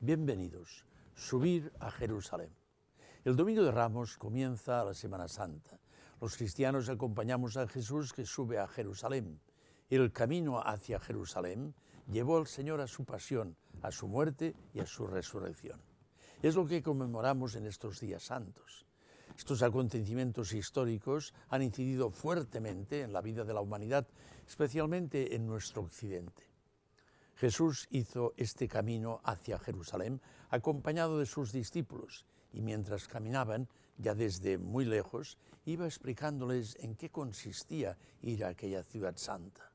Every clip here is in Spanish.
Bienvenidos. Subir a Jerusalén. El Domingo de Ramos comienza la Semana Santa. Los cristianos acompañamos a Jesús que sube a Jerusalén. El camino hacia Jerusalén llevó al Señor a su pasión, a su muerte y a su resurrección. Es lo que conmemoramos en estos días santos. Estos acontecimientos históricos han incidido fuertemente en la vida de la humanidad, especialmente en nuestro occidente. Jesús hizo este camino hacia Jerusalén acompañado de sus discípulos y mientras caminaban, ya desde muy lejos, iba explicándoles en qué consistía ir a aquella ciudad santa.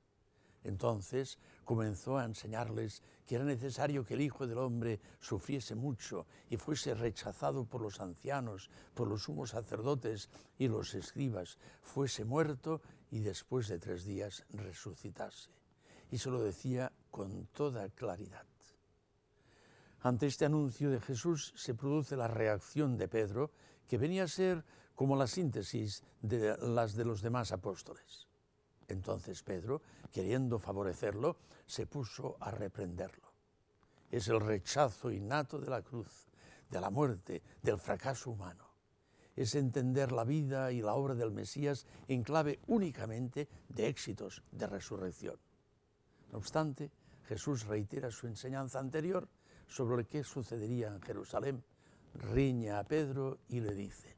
Entonces comenzó a enseñarles que era necesario que el Hijo del Hombre sufriese mucho y fuese rechazado por los ancianos, por los sumos sacerdotes y los escribas, fuese muerto y después de 3 días resucitase. Y se lo decía con toda claridad. Ante este anuncio de Jesús se produce la reacción de Pedro, que venía a ser como la síntesis de las de los demás apóstoles. Entonces Pedro, queriendo favorecerlo, se puso a reprenderlo. Es el rechazo innato de la cruz, de la muerte, del fracaso humano. Es entender la vida y la obra del Mesías en clave únicamente de éxitos, de resurrección. No obstante, Jesús reitera su enseñanza anterior sobre lo que sucedería en Jerusalén, riñe a Pedro y le dice: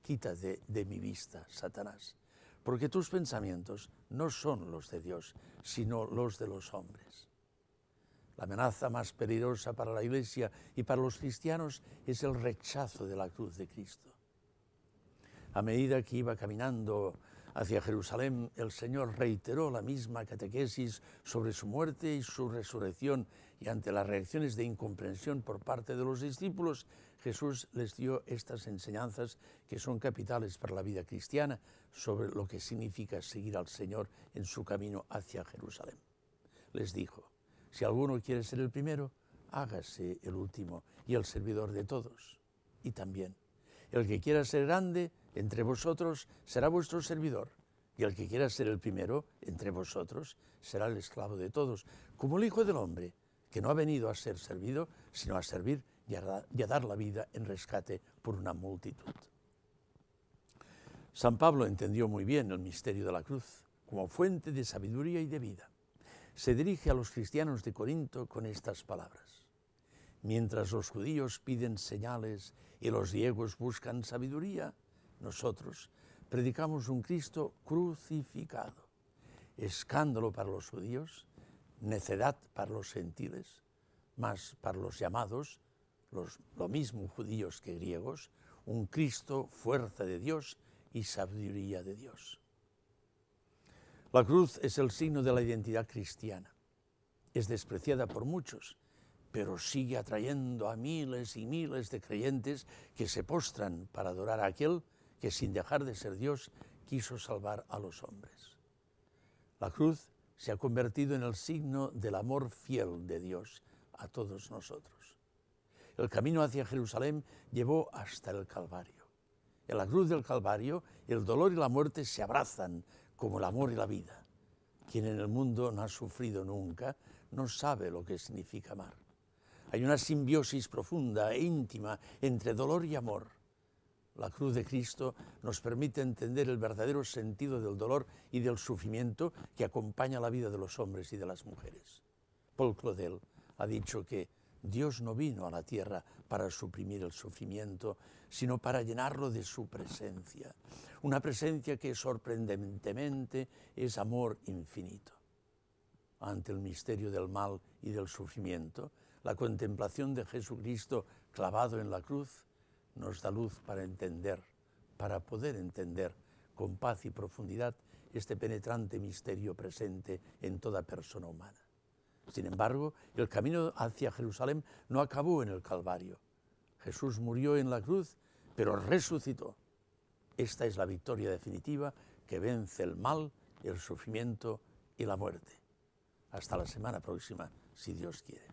quítate de mi vista, Satanás, porque tus pensamientos no son los de Dios, sino los de los hombres. La amenaza más peligrosa para la Iglesia y para los cristianos es el rechazo de la cruz de Cristo. A medida que iba caminando hacia Jerusalén, el Señor reiteró la misma catequesis sobre su muerte y su resurrección, y ante las reacciones de incomprensión por parte de los discípulos, Jesús les dio estas enseñanzas que son capitales para la vida cristiana sobre lo que significa seguir al Señor en su camino hacia Jerusalén. Les dijo: si alguno quiere ser el primero, hágase el último y el servidor de todos. Y también: el que quiera ser grande entre vosotros será vuestro servidor, y el que quiera ser el primero entre vosotros será el esclavo de todos, como el Hijo del Hombre, que no ha venido a ser servido, sino a servir y a dar la vida en rescate por una multitud. San Pablo entendió muy bien el misterio de la cruz como fuente de sabiduría y de vida. Se dirige a los cristianos de Corinto con estas palabras: mientras los judíos piden señales y los griegos buscan sabiduría, nosotros predicamos un Cristo crucificado, escándalo para los judíos, necedad para los gentiles, mas para los llamados, lo mismo judíos que griegos, un Cristo fuerza de Dios y sabiduría de Dios. La cruz es el signo de la identidad cristiana. Es despreciada por muchos, pero sigue atrayendo a miles y miles de creyentes que se postran para adorar a aquel que, sin dejar de ser Dios, quiso salvar a los hombres. La cruz se ha convertido en el signo del amor fiel de Dios a todos nosotros. El camino hacia Jerusalén llevó hasta el Calvario. En la cruz del Calvario, el dolor y la muerte se abrazan como el amor y la vida. Quien en el mundo no ha sufrido nunca, no sabe lo que significa amar. Hay una simbiosis profunda e íntima entre dolor y amor. La cruz de Cristo nos permite entender el verdadero sentido del dolor y del sufrimiento que acompaña la vida de los hombres y de las mujeres. Paul Claudel ha dicho que Dios no vino a la tierra para suprimir el sufrimiento, sino para llenarlo de su presencia. Una presencia que sorprendentemente es amor infinito. Ante el misterio del mal y del sufrimiento, la contemplación de Jesucristo clavado en la cruz nos da luz para poder entender con paz y profundidad este penetrante misterio presente en toda persona humana. Sin embargo, el camino hacia Jerusalén no acabó en el Calvario. Jesús murió en la cruz, pero resucitó. Esta es la victoria definitiva que vence el mal, el sufrimiento y la muerte. Hasta la semana próxima, si Dios quiere.